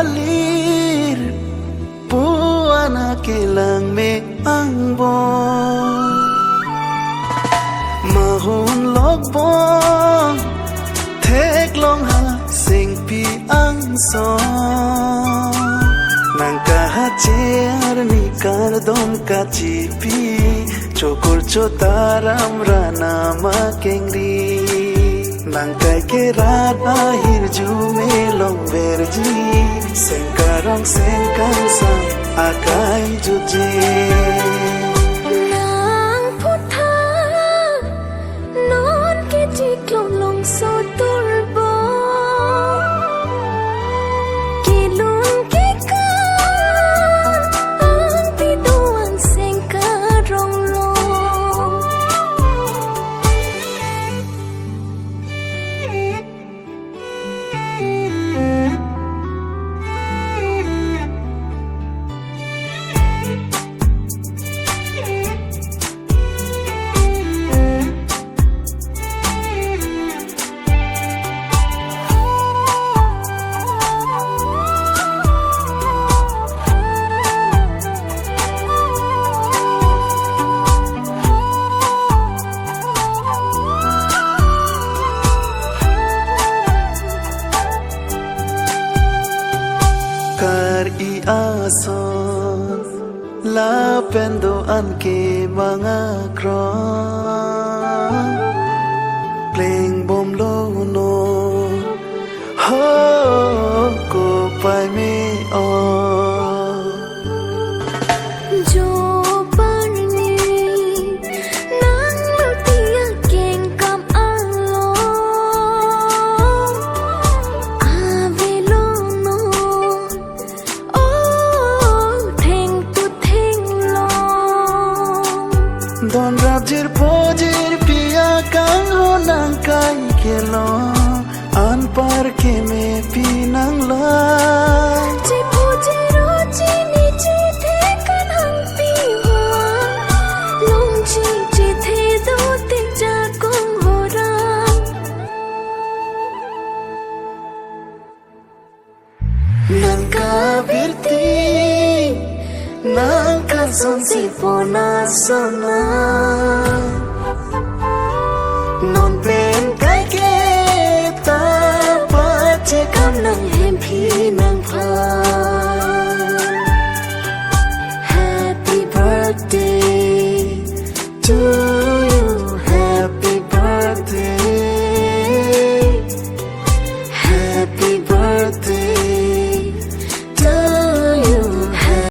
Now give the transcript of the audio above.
halir puana kelang me angbo mahun lok bong thek long ha sing pi ang so nang ka chair ni kar dom ka chi pi chokol chotaram rana ma kengri nang kai ke rat ahir ju me long verji sengkarong sengkang sang akai ju je nang putha non ke chi klong long so turbo ki lung ke kan ang pi duang sengkarong long kar I ason la pendo anke mga kron playing bom lo no ho ko pai me o jo parni nang lo tia keng kam alo ave lo no o theng tu theng lo don rabjir pojir pia kang ho nang kai kelo an par ke me pinang la chi puje ro chi ni chi the kan hang pi ho long chi chi the do te cha kong ho ra nang ka virti nang ka son si pona sona non pen kai ke ta pa che kam nang